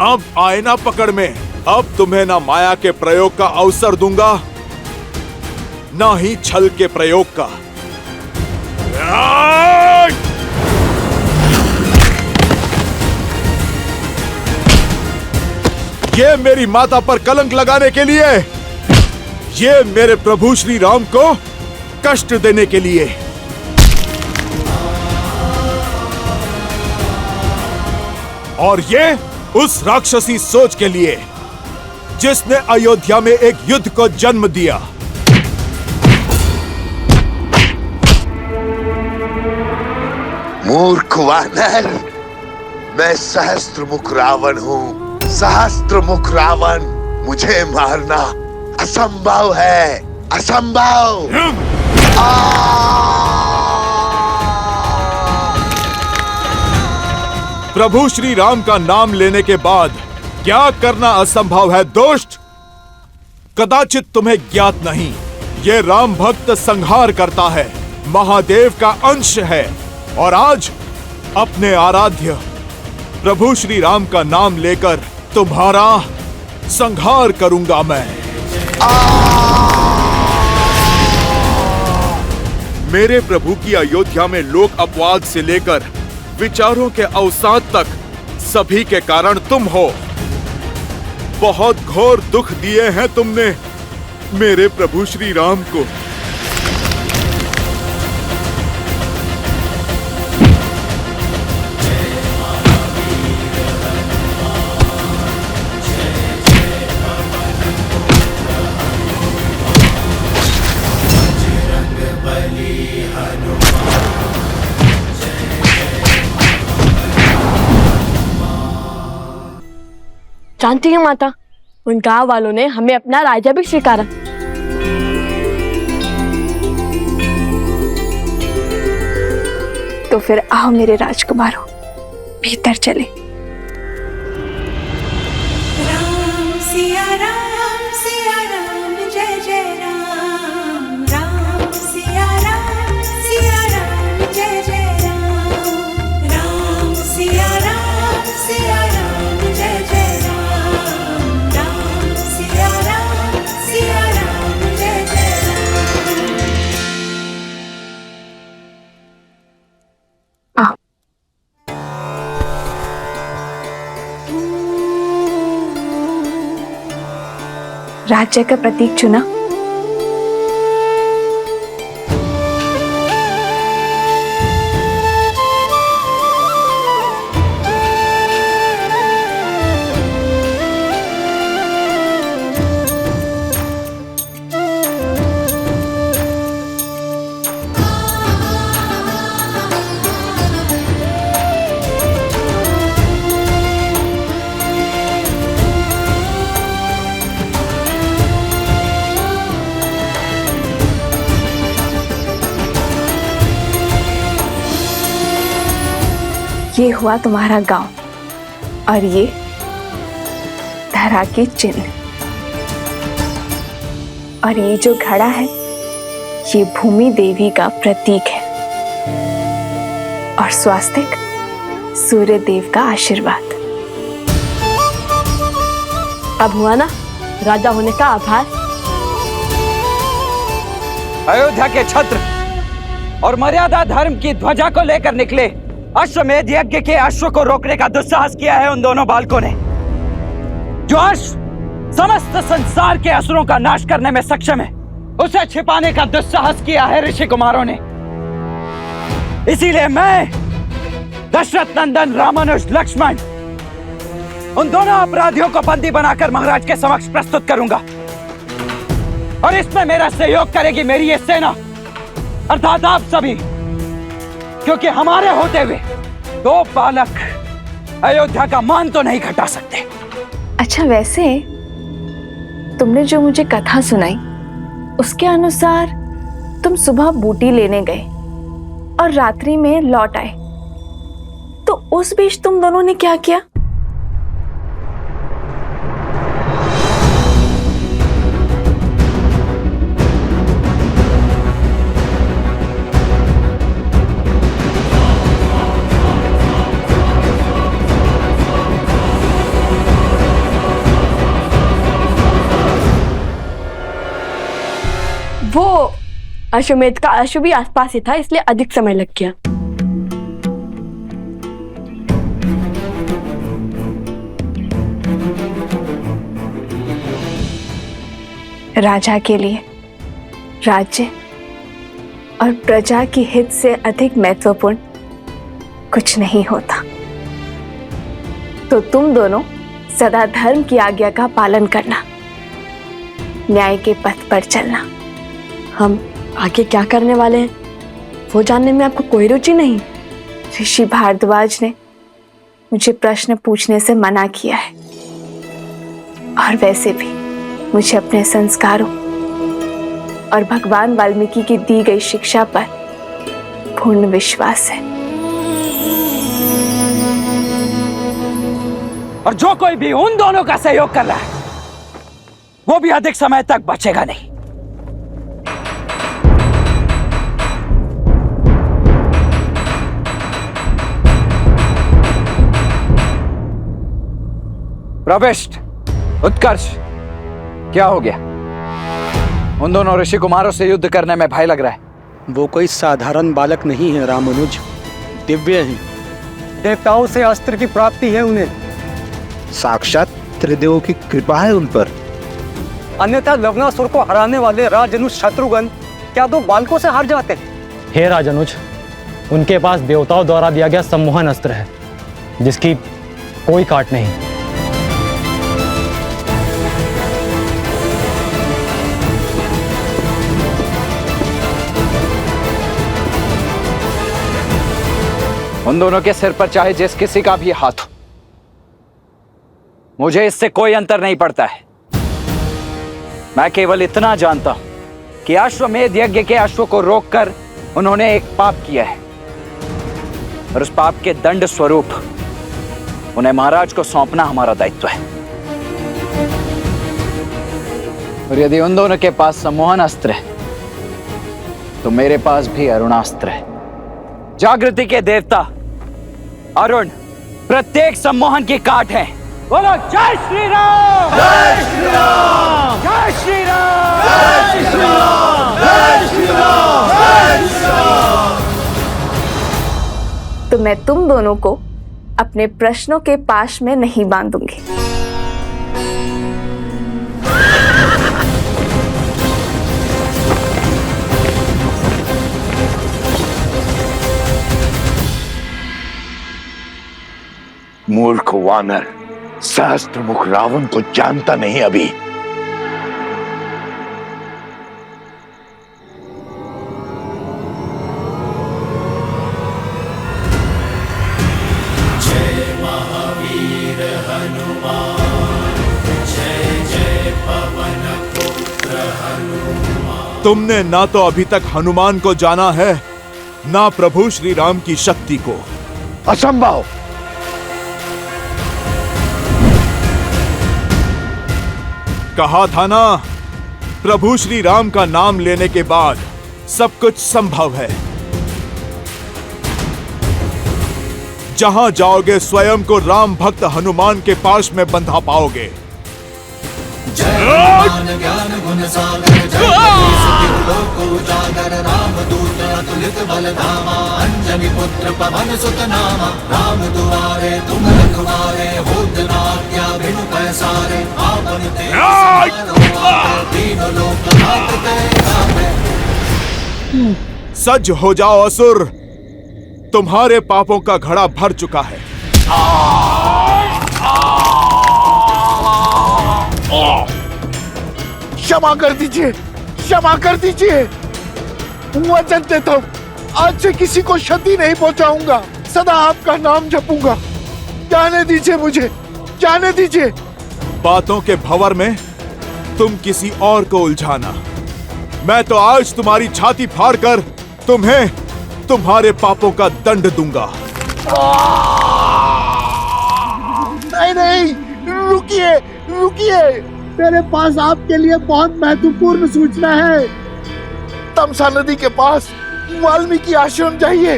अब आए ना पकड़ में। अब तुम्हें ना माया के प्रयोग का अवसर दूंगा, ना ही छल के प्रयोग का। ये मेरी माता पर कलंक लगाने के लिए, ये मेरे प्रभु श्री राम को कष्ट देने के लिए। और ये उस राक्षसी सोच के लिए जिसने अयोध्या में एक युद्ध को जन्म दिया। मूर्ख वानर, मैं सहस्त्रमुख रावण हूँ। सहस्त्रमुख रावण, मुझे मारना असंभव है, असंभव। प्रभु श्री राम का नाम लेने के बाद क्या करना असंभव है दुष्ट? कदाचित तुम्हें ज्ञात नहीं, ये राम भक्त संहार करता है, महादेव का अंश है। और आज अपने आराध्य प्रभु श्री राम का नाम लेकर तुम्हारा संहार करूंगा मैं। मेरे प्रभु की अयोध्या में लोक अपवाद से लेकर विचारों के अवसाद तक सभी के कारण तुम हो। बहुत घोर दुख दिए हैं तुमने मेरे प्रभु श्री राम को। जानती है माता, उन गांव वालों ने हमें अपना राजा भी स्वीकारा। तो फिर आओ मेरे राजकुमारों, भीतर चले। राम सिया राम जय जय राम। राम सिया राम जय जय राम। राम सिया राम जय जय राम। राम सिया राम जय जय राम। आओ। राज्य का प्रतीक चुना। ये हुआ तुम्हारा गांव और ये धरा के चिन्ह, और ये जो घड़ा है ये भूमि देवी का प्रतीक है, और स्वास्तिक सूर्य देव का आशीर्वाद। अब हुआ ना राजा होने का आभार। अयोध्या के छत्र और मर्यादा धर्म की ध्वजा को लेकर निकले अश्वमेध यज्ञ के अश्व को रोकने का दुस्साहस किया है उन दोनों बालकों ने। जो अश्व समस्त संसार के असुरों का नाश करने में सक्षम है, उसे छिपाने का दुस्साहस किया है ऋषि कुमारों ने। इसीलिए मैं दशरथ नंदन रामानुज लक्ष्मण उन दोनों अपराधियों को बंदी बनाकर महाराज के समक्ष प्रस्तुत करूंगा, और इसमें मेरा सहयोग करेगी मेरी ये सेना अर्थात आप सभी, क्योंकि हमारे होते हुए दो बालक अयोध्या का मान तो नहीं घटा सकते। अच्छा, वैसे तुमने जो मुझे कथा सुनाई उसके अनुसार तुम सुबह बूटी लेने गए और रात्रि में लौट आए, तो उस बीच तुम दोनों ने क्या किया? अश्वमेध का अश्व भी आसपास ही था, इसलिए अधिक समय लग गया। राजा के लिए राज्य और प्रजा की हित से अधिक महत्वपूर्ण कुछ नहीं होता। तो तुम दोनों सदा धर्म की आज्ञा का पालन करना, न्याय के पथ पर चलना। हम आगे क्या करने वाले हैं वो जानने में आपको कोई रुचि नहीं? ऋषि भारद्वाज ने मुझे प्रश्न पूछने से मना किया है, और वैसे भी मुझे अपने संस्कारों और भगवान वाल्मीकि की दी गई शिक्षा पर पूर्ण विश्वास है। और जो कोई भी उन दोनों का सहयोग कर रहा है वो भी अधिक समय तक बचेगा नहीं। प्रविष्ट, उत्कर्ष, क्या हो गया? उन दोनों ऋषि कुमारों से युद्ध करने में भय लग रहा है। वो कोई साधारण बालक नहीं है रामानुज, दिव्य हैं। देवताओं से अस्त्र की प्राप्ति है उन्हें। साक्षात त्रिदेवों की कृपा है उन पर। अन्यथा लवणासुर को हराने वाले राजनुज शत्रुघ्न क्या दो बालकों से हार जाते? हे राजनुज, उनके पास देवताओं द्वारा दिया गया सम्मोहन अस्त्र है जिसकी कोई काट नहीं। उन दोनों के सिर पर चाहे जिस किसी का भी हाथ हो, मुझे इससे कोई अंतर नहीं पड़ता है। मैं केवल इतना जानता हूं कि अश्वमेध यज्ञ के अश्व को रोककर उन्होंने एक पाप किया है, और उस पाप के दंड स्वरूप उन्हें महाराज को सौंपना हमारा दायित्व है। और यदि उन दोनों के पास सम्मोहन अस्त्र है तो मेरे पास भी अरुणास्त्र है। जागृति के देवता अरुण प्रत्येक सम्मोहन की काट है। बोलो जय श्री राम! जय श्री राम! जय श्री राम! जय श्री राम! जय श्री राम! जय श्री राम! तो मैं तुम दोनों को अपने प्रश्नों के पाश में नहीं बांधूंगी। मूर्ख वानर, सहस्त्रमुख रावण को जानता नहीं अभी। जय महावीर हनुमान, जय जय पवन पुत्र हनुमान। तुमने ना तो अभी तक हनुमान को जाना है, ना प्रभु श्री राम की शक्ति को। असंभव! कहा था ना, प्रभु श्री राम का नाम लेने के बाद सब कुछ संभव है। जहां जाओगे स्वयं को राम भक्त हनुमान के पास में बंधा पाओगे। ज्ञान गुण सागर, जय लोक उजागर, राम दूत अतुलित बल धामा, अंजनी पुत्र पवन सुत नामा, राम दुआरे तुम रखवारे, होत न आज्ञा बिनु पैसारे, आपन तेज तीनों लोक हाथ ते। सज हो जाओ असुर, तुम्हारे पापों का घड़ा भर चुका है। क्षमा कर दीजिए, क्षमा कर दीजिए। वचन देता हूं, आज से किसी को क्षति नहीं पहुंचाऊंगा, सदा आपका नाम जपूंगा। जाने दीजिए मुझे, जाने दीजिए। बातों के भंवर में तुम किसी और को उलझाना। मैं तो आज तुम्हारी छाती फाड़कर तुम्हें तुम्हारे पापों का दंड दूंगा। नहीं नहीं, रुकिए रुकिए, मेरे पास आपके लिए बहुत महत्वपूर्ण सूचना है। तमसा नदी के पास वाल्मीकि आश्रम जाइए,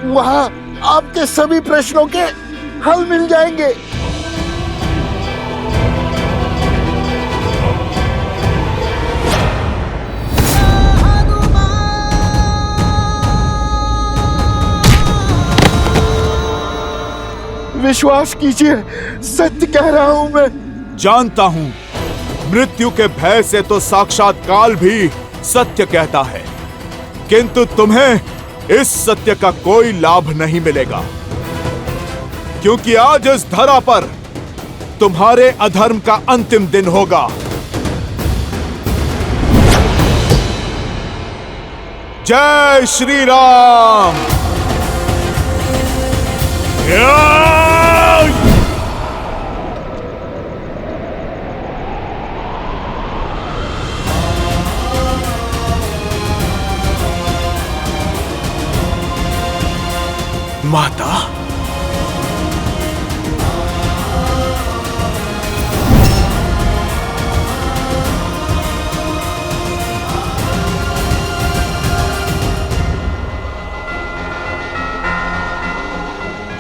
वहां आपके सभी प्रश्नों के हल मिल जाएंगे। विश्वास कीजिए, सत्य कह रहा हूं मैं। जानता हूं, मृत्यु के भय से तो साक्षात काल भी सत्य कहता है, किंतु तुम्हें इस सत्य का कोई लाभ नहीं मिलेगा, क्योंकि आज इस धरा पर तुम्हारे अधर्म का अंतिम दिन होगा। जय श्री राम। माता,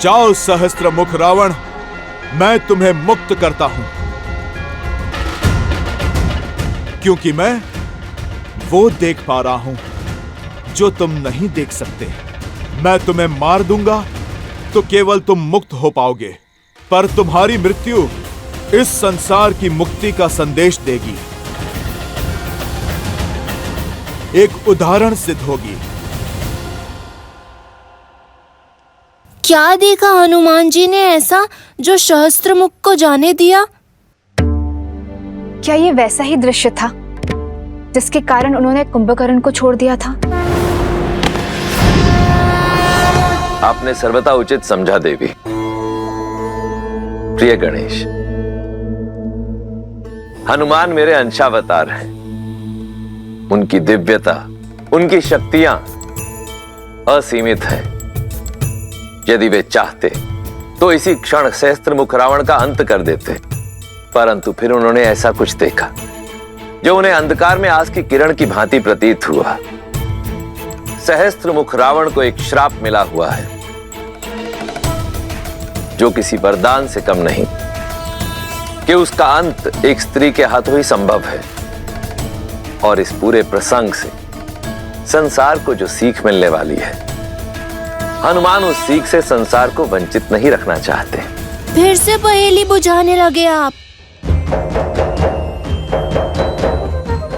जाओ सहस्त्र मुख रावण, मैं तुम्हें मुक्त करता हूं, क्योंकि मैं वो देख पा रहा हूं जो तुम नहीं देख सकते। मैं तुम्हें मार दूंगा तो केवल तुम मुक्त हो पाओगे, पर तुम्हारी मृत्यु इस संसार की मुक्ति का संदेश देगी, एक उदाहरण सिद्ध होगी। क्या देखा हनुमान जी ने ऐसा जो सहस्त्रमुख को जाने दिया? क्या ये वैसा ही दृश्य था जिसके कारण उन्होंने कुंभकर्ण को छोड़ दिया था? आपने सर्वथा उचित समझा देवी। प्रिय गणेश, हनुमान मेरे अंशावतार हैं। उनकी दिव्यता, उनकी शक्तियां असीमित हैं। यदि वे चाहते तो इसी क्षण सहस्त्रमुख रावण का अंत कर देते, परंतु फिर उन्होंने ऐसा कुछ देखा जो उन्हें अंधकार में आस की किरण की भांति प्रतीत हुआ। सहस्त्रमुख रावण को एक श्राप मिला हुआ है जो किसी वरदान से कम नहीं, कि उसका अंत एक स्त्री के हाथों ही संभव है। और इस पूरे प्रसंग से संसार को जो सीख मिलने वाली है, हनुमान उस सीख से संसार को वंचित नहीं रखना चाहते। फिर से पहेली बुझाने लगे आप।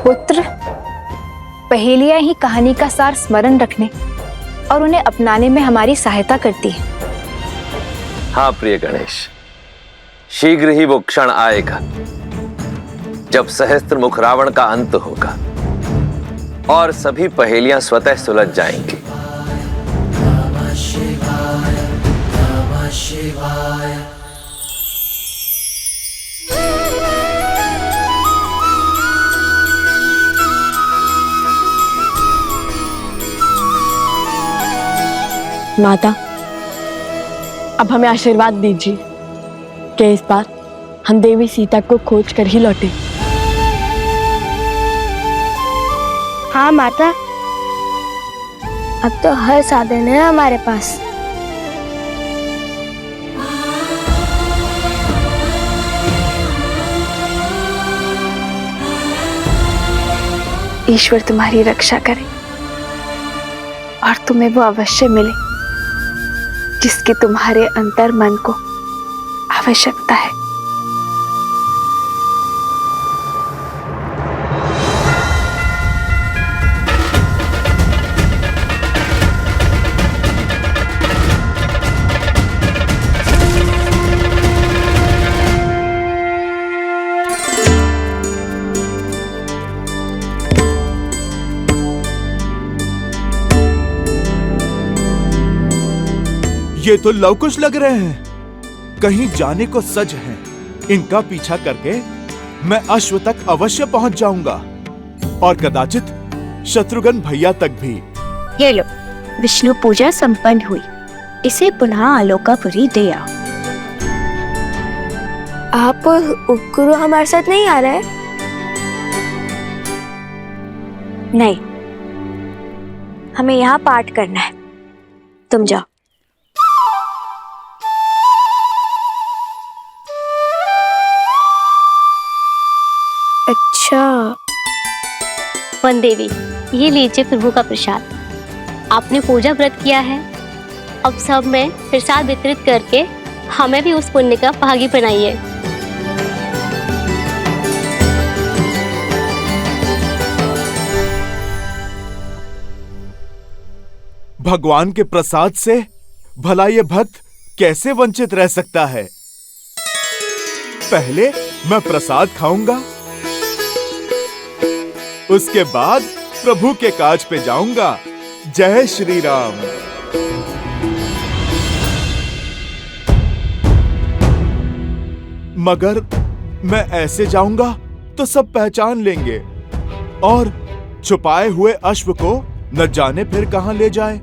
पुत्र, पहेलियां ही कहानी का सार स्मरण रखने और उन्हें अपनाने में हमारी सहायता करती है। हाँ प्रिय गणेश, शीघ्र ही वो क्षण आएगा जब सहस्त्रमुख रावण का अंत होगा और सभी पहेलियां स्वतः सुलझ जाएंगी। नमः शिवाय, नमः शिवाय। माता, अब हमें आशीर्वाद दीजिए कि इस बार हम देवी सीता को खोज कर ही लौटे। हाँ माता, अब तो हर साधन है हमारे पास। ईश्वर तुम्हारी रक्षा करे और तुम्हें वो अवश्य मिले जिसकी तुम्हारे अंतर मन को आवश्यकता है। ये तो लवकुश लग रहे हैं, कहीं जाने को सज हैं। इनका पीछा करके मैं अश्व तक अवश्य पहुंच जाऊंगा और कदाचित शत्रुघ्न भैया तक भी। ये लो, विष्णु पूजा संपन्न हुई, इसे पुनः आलोकापुरी दे आओ। आप गुरु हमारे साथ नहीं आ रहे? नहीं, हमें यहाँ पाठ करना है, तुम जाओ। अच्छा। वन देवी, ये लीजिए प्रभु का प्रसाद। आपने पूजा व्रत किया है, अब सब में प्रसाद वितरित करके हमें भी उस पुण्य का भागी बनाइए। भगवान के प्रसाद से भला ये भक्त कैसे वंचित रह सकता है? पहले मैं प्रसाद खाऊंगा, उसके बाद प्रभु के काज पे जाऊंगा। जय श्री राम। मगर मैं ऐसे जाऊंगा तो सब पहचान लेंगे और छुपाए हुए अश्व को न जाने फिर कहां ले जाए।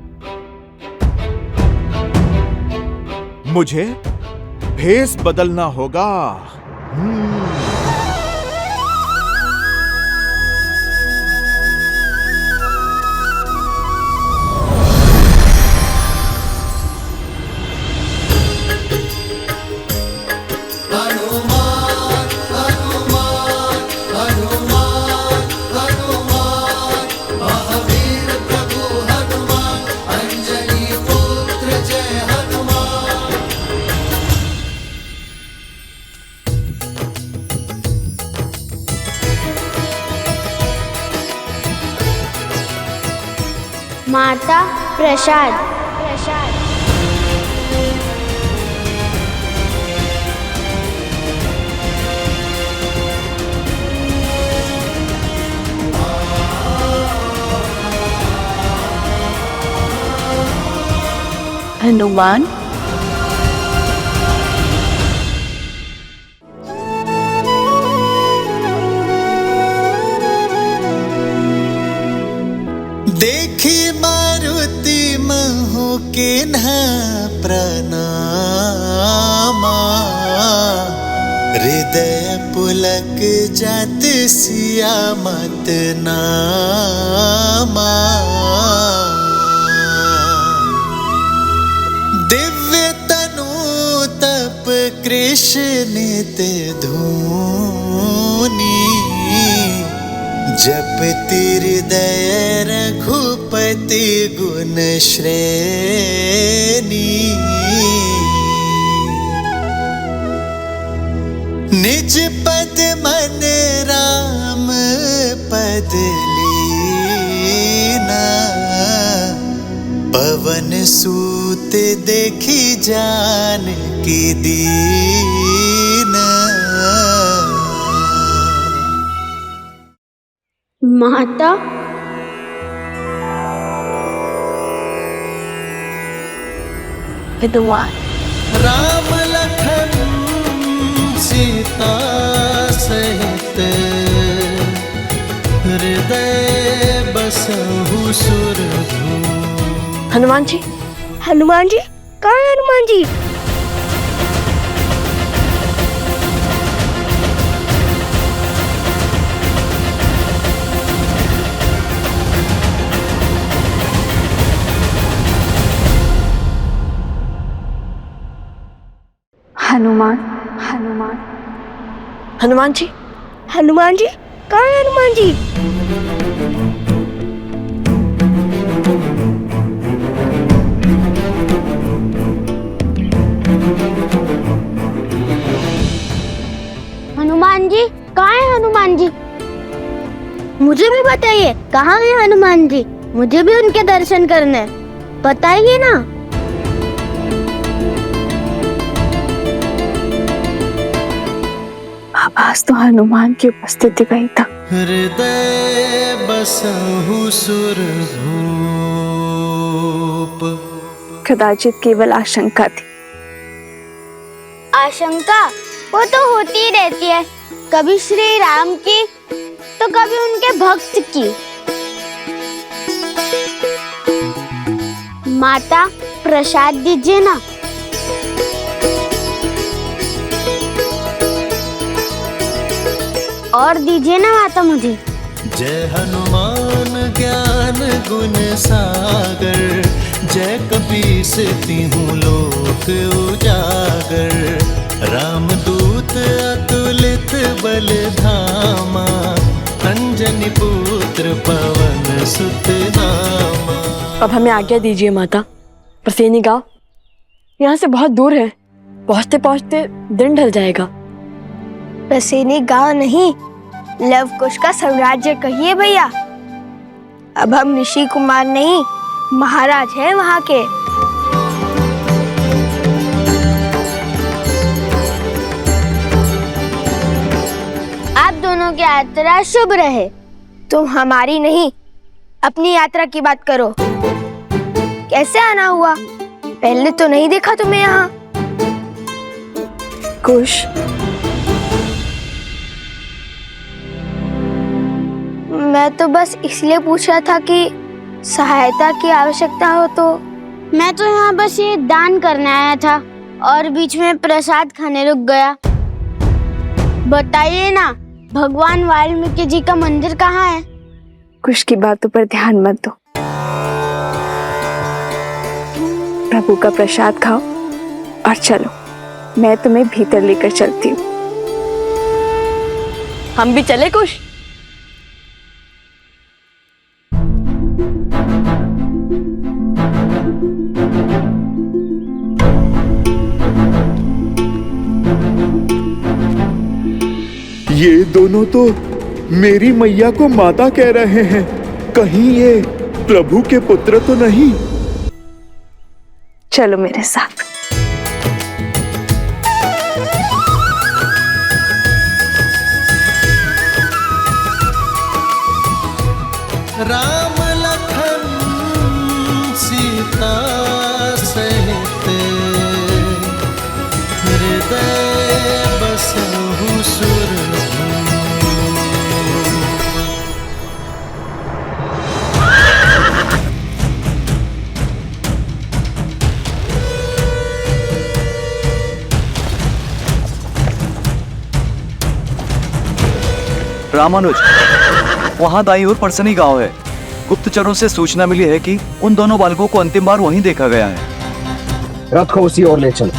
मुझे भेष बदलना होगा। माता प्रसाद। हनुमान, देखी मारुति महु के न प्रणामा, हृदय पुलक जात सिया मत नामा। दिव्य तनु तप कृष्ण नित धूनी, जपति हृदय रघुपति गुण श्रेणी। निज पद मन राम पद लीना, पवन सूत देखी जानकी दीना। माता हनुमान, राम लखन सीता सहित, हृदय बसहु सुरभूप। हनुमान जी, हनुमान जी, कहाँ है हनुमान जी? हनुमान, हनुमान, हनुमान जी, हनुमान जी, कहाँ है हनुमान जी? हनुमान जी, कहाँ है हनुमान जी? मुझे भी बताइए, कहाँ है हनुमान जी? मुझे भी उनके दर्शन करने हैं, बताइए ना। आवाज तो हनुमान की उपस्थिति का ही था। हृदय बसहु सुरभूप। कदाचित केवल आशंका थी। आशंका वो तो होती ही रहती है, कभी श्री राम की तो कभी उनके भक्त की। माता प्रसाद दीजिए ना। और दीजिए ना माता मुझे। जय हनुमान ज्ञान गुण सागर, जय कपीस तिहु लोक उजागर। राम दूत अतुलित बल धामा, अंजनी पुत्र पवन सुत नामा। अब हमें आज्ञा दीजिए माता। प्रसेनी गांव यहाँ से बहुत दूर है, पहुंचते पहुंचते दिन ढल जाएगा। रसेनी गांव नहीं, लवकुश का साम्राज्य कहिए भैया। अब हम ऋषि कुमार नहीं, महाराज हैं वहां के। आप दोनों की यात्रा शुभ रहे। तुम हमारी नहीं, अपनी यात्रा की बात करो। कैसे आना हुआ? पहले तो नहीं देखा तुम्हें यहाँ। कुश, मैं तो बस इसलिए पूछ रहा था कि सहायता की आवश्यकता हो तो। मैं तो यहाँ बस ये दान करने आया था और बीच में प्रसाद खाने रुक गया। बताइए ना, भगवान वाल्मीकि जी का मंदिर कहाँ है? कुश की बातों पर ध्यान मत दो। प्रभु का प्रसाद खाओ और चलो, मैं तुम्हें भीतर लेकर चलती हूँ। हम भी चले कुश? ये दोनों तो मेरी मैया को माता कह रहे हैं। कहीं ये प्रभु के पुत्र तो नहीं? चलो मेरे साथ। राम लखन सीता सहित हृदय बसहु सुर। रामानुज, वहाँ दाईं ओर परसनी गांव है। गुप्तचरों से सूचना मिली है कि उन दोनों बालकों को अंतिम बार वहीं देखा गया है। रथ को उसी ओर ले चल।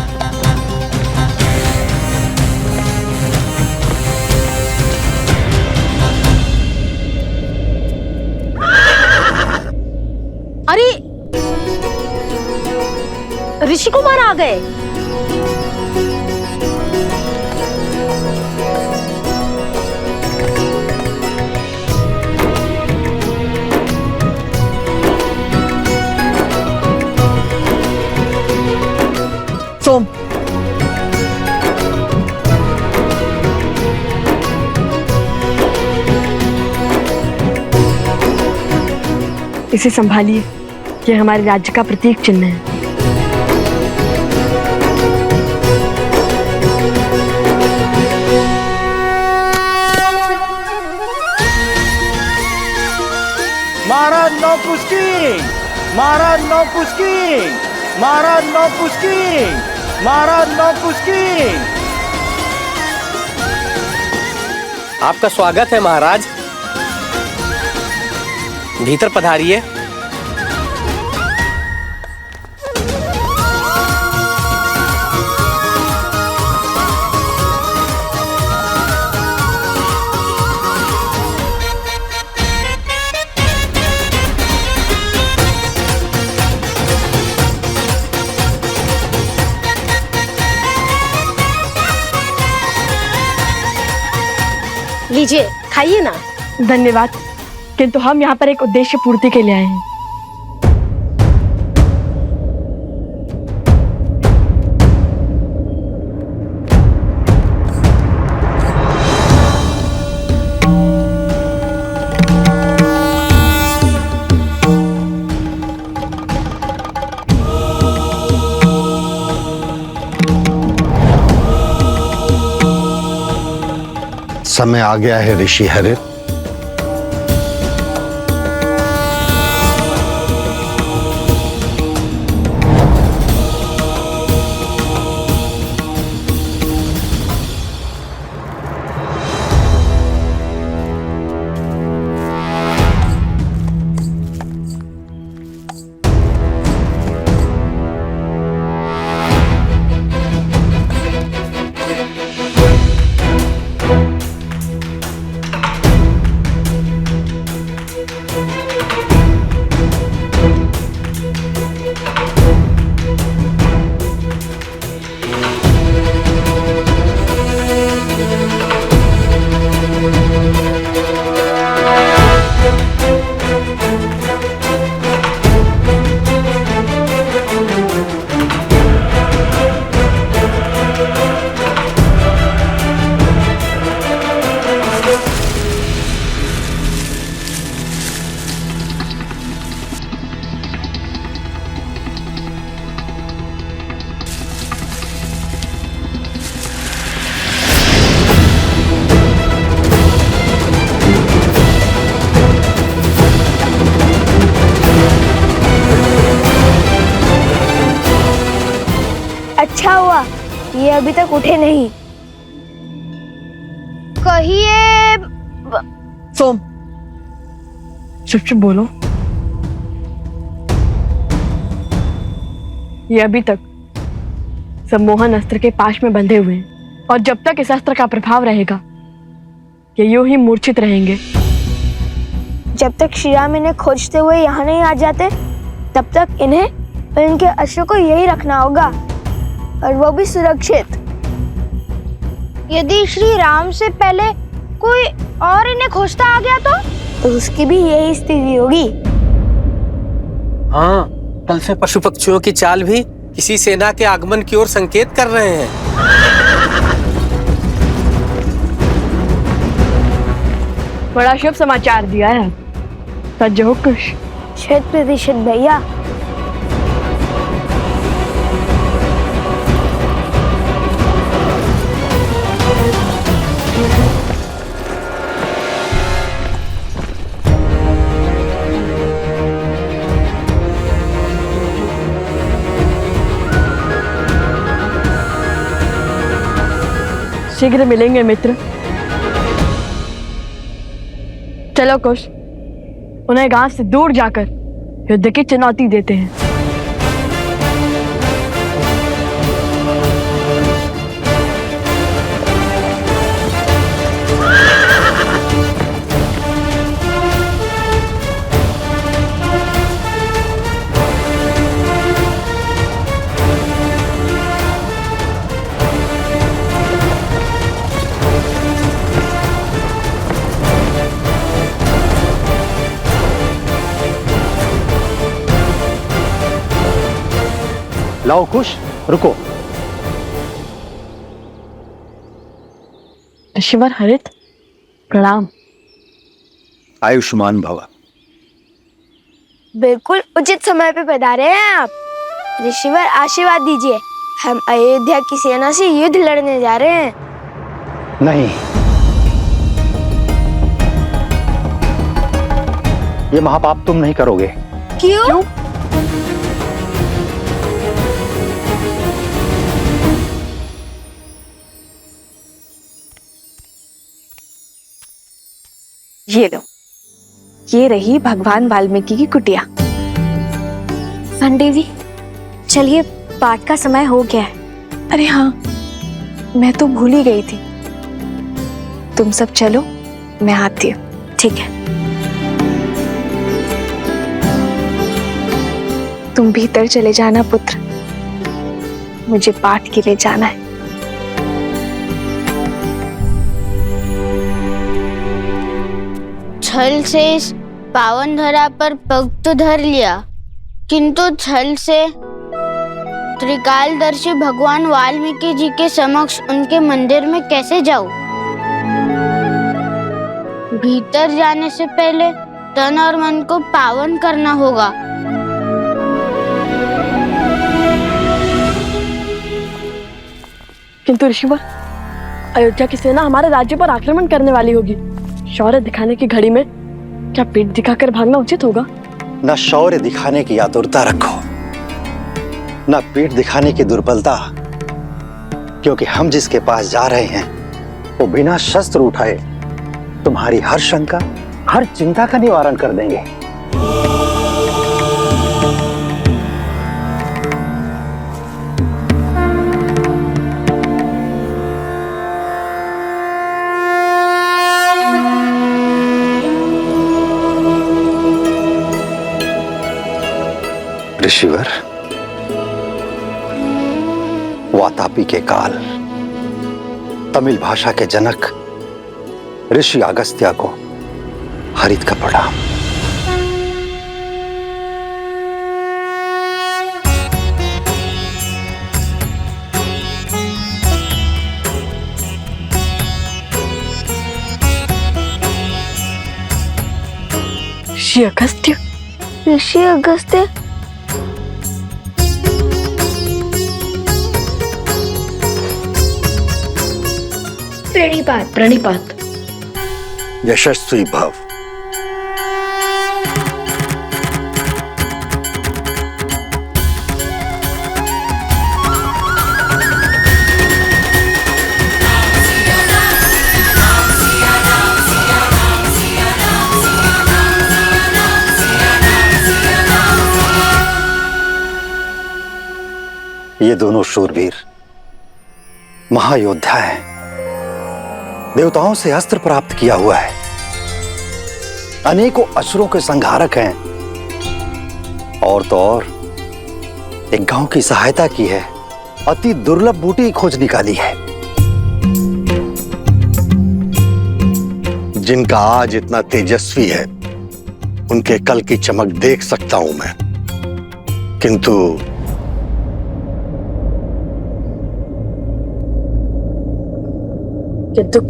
अरे, ऋषि कुमार आ गए। सोम, इसे संभालिए, ये हमारे राज्य का प्रतीक चिन्ह है। महाराज नौकुस्की, महाराज नौकुस्की, महाराज नौकुस्की, महाराज नौकुस्की। आपका स्वागत है महाराज, भीतर पधारिए। लीजिए, खाइए ना। धन्यवाद, किंतु हम यहाँ पर एक उद्देश्य पूर्ति के लिए आए हैं। समय आ गया है ऋषि हरित। अच्छा हुआ ये अभी तक उठे नहीं। कहिए सोम, चुप चुप बोलो। ये अभी तक सम्मोहन अस्त्र के पाश में बंधे हुए हैं और जब तक इस अस्त्र का प्रभाव रहेगा ये यूं ही मूर्छित रहेंगे। जब तक श्रीराम इन्हें खोजते हुए यहाँ नहीं आ जाते तब तक इन्हें और इनके अश्व को यही रखना होगा और वो भी सुरक्षित। यदि श्री राम से पहले कोई और इन्हें खोजता आ गया तो उसकी भी यही स्थिति होगी। हाँ, कल से पशु पक्षियों की चाल भी किसी सेना के आगमन की ओर संकेत कर रहे हैं। बड़ा शुभ समाचार दिया है। सच हो कुश? 100% भैया। शीघ्र मिलेंगे मित्र। चलो कुश, उन्हें गांव से दूर जाकर युद्ध की चुनौती देते हैं। लाओ कुश, रुको। ऋषिवर हरित, प्रणाम। आयुष्मान भव। बिल्कुल उचित समय पे पधारे हैं आप। ऋषिवर आशीर्वाद दीजिए, हम अयोध्या की सेना से युद्ध लड़ने जा रहे हैं। नहीं, ये महापाप तुम नहीं करोगे। क्यों? ये लो, ये रही भगवान वाल्मीकि की कुटिया। देवी, चलिए पाठ का समय हो गया है। अरे हाँ, मैं तो भूल ही गई थी। तुम सब चलो, मैं आती हूँ। ठीक है। तुम भीतर चले जाना पुत्र, मुझे पाठ के लिए जाना है। छल से इस पावन धरा पर पग तो धर लिया, किंतु छल से त्रिकालदर्शी भगवान वाल्मीकि जी के समक्ष उनके मंदिर में कैसे जाऊं? भीतर जाने से पहले तन और मन को पावन करना होगा। किंतु ऋषिवर, अयोध्या की सेना हमारे राज्य पर आक्रमण करने वाली होगी। शौर्य दिखाने की घड़ी में क्या पीठ दिखाकर भागना उचित होगा? न शौर्य दिखाने की आतुरता रखो, न पीठ दिखाने की दुर्बलता, क्योंकि हम जिसके पास जा रहे हैं वो बिना शस्त्र उठाए तुम्हारी हर शंका, हर चिंता का निवारण कर देंगे। ऋषिवर, वातापी के काल तमिल भाषा के जनक ऋषि अगस्त्य को हरित का प्रणाम। ऋषि अगस्त्य? ऋषि अगस्त्य? प्रणिपात प्रणिपात। यशस्वी भव। ये दोनों शूरवीर महायोद्धा हैं, देवताओं से अस्त्र प्राप्त किया हुआ है, अनेकों असुरों के संहारक हैं, और तो और एक गांव की सहायता की है, अति दुर्लभ बूटी खोज निकाली है। जिनका आज इतना तेजस्वी है, उनके कल की चमक देख सकता हूं मैं, किंतु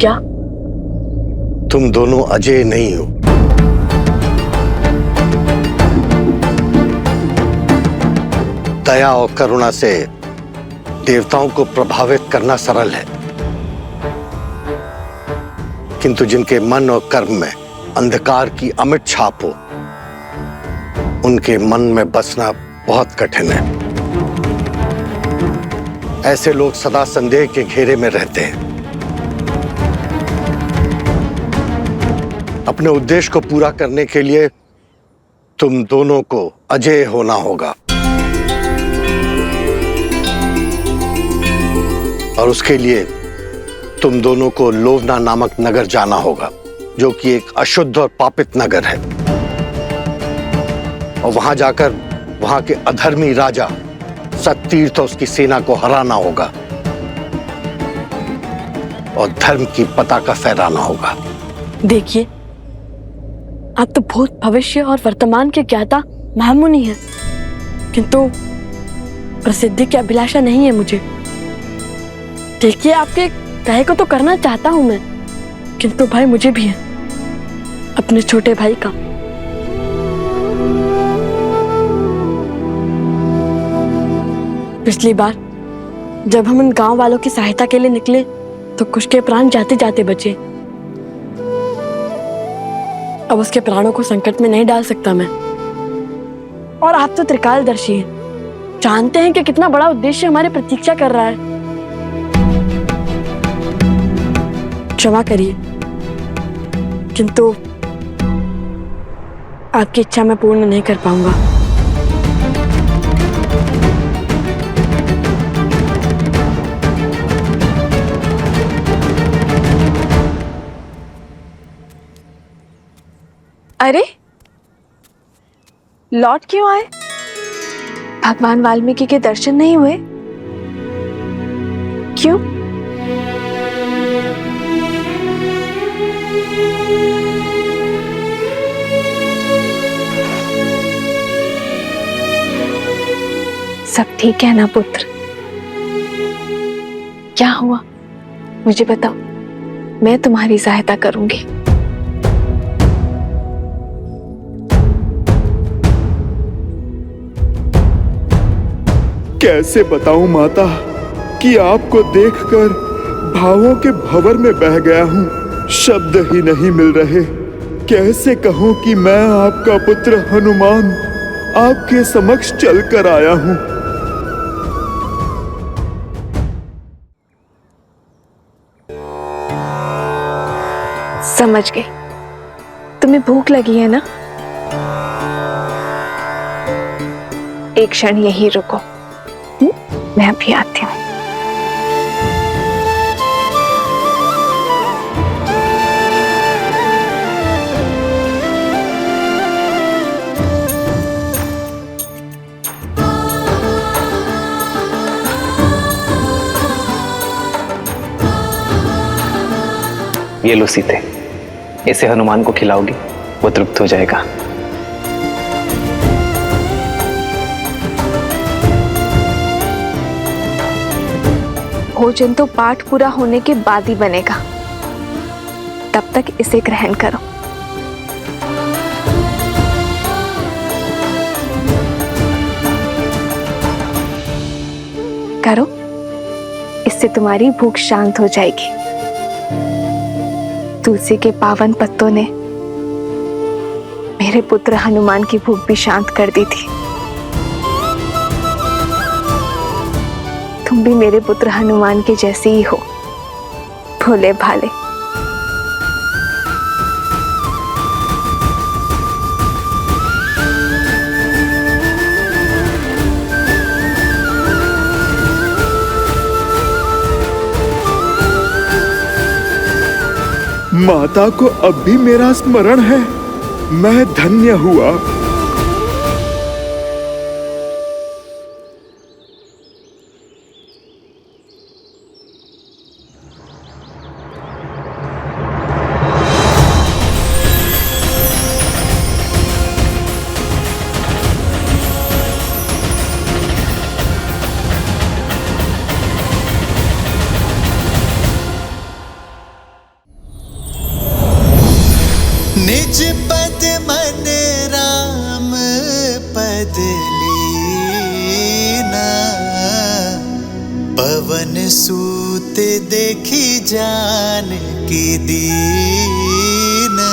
क्या? तुम दोनों अजय नहीं हो। दया और करुणा से देवताओं को प्रभावित करना सरल है, किंतु जिनके मन और कर्म में अंधकार की अमिट छाप हो, उनके मन में बसना बहुत कठिन है। ऐसे लोग सदा संदेह के घेरे में रहते हैं। अपने उद्देश्य को पूरा करने के लिए तुम दोनों को अजेय होना होगा, और उसके लिए तुम दोनों को लोवना नामक नगर जाना होगा, जो कि एक अशुद्ध और पापित नगर है, और वहां जाकर वहां के अधर्मी राजा सत्तीर्थ और उसकी सेना को हराना होगा और धर्म की पताका फहराना होगा। देखिए, आप तो भूत, भविष्य और वर्तमान के ज्ञाता महामुनि हैं, किंतु प्रसिद्धि की अभिलाषा नहीं है मुझे। देखिए, आपके कहे को तो करना चाहता हूं मैं, किंतु भाई मुझे भी है, अपने छोटे भाई का। पिछली बार जब हम उन गांव वालों की सहायता के लिए निकले तो कुछ के प्राण जाते जाते बचे। अब उसके प्राणों को संकट में नहीं डाल सकता मैं। और आप तो त्रिकालदर्शी हैं, जानते हैं कि कितना बड़ा उद्देश्य हमारी प्रतीक्षा कर रहा है। क्षमा करिए, किंतु आपकी इच्छा मैं पूर्ण नहीं कर पाऊंगा। अरे, लौट क्यों आए? भगवान वाल्मीकि के दर्शन नहीं हुए? क्यों? सब ठीक है ना पुत्र? क्या हुआ मुझे बताओ, मैं तुम्हारी सहायता करूंगी। कैसे बताऊं माता कि आपको देखकर भावों के भंवर में बह गया हूं, शब्द ही नहीं मिल रहे। कैसे कहूं कि मैं आपका पुत्र हनुमान आपके समक्ष चलकर आया हूं। समझ गई, तुम्हें भूख लगी है ना? एक क्षण यहीं रुको, मैं अभी आती हूँ। ये लो सीते, इसे हनुमान को खिलाओगी, वो तृप्त हो जाएगा। भोजन तो पाठ पूरा होने के बाद ही बनेगा, तब तक इसे ग्रहण करो। करो, इससे तुम्हारी भूख शांत हो जाएगी। तुलसी के पावन पत्तों ने मेरे पुत्र हनुमान की भूख भी शांत कर दी थी। तुम भी मेरे पुत्र हनुमान के जैसे ही हो, भोले भाले। माता को अब भी मेरा स्मरण है। मैं धन्य हुआ। निज पद मन राम पद लीना, पवन सूत देखी जान की दीना।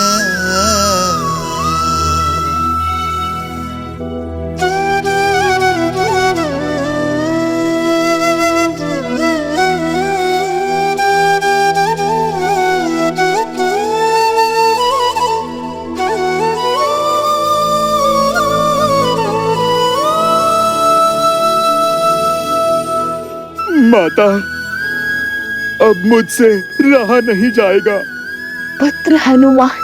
माता, अब मुझसे रहा नहीं जाएगा। पुत्र हनुमान,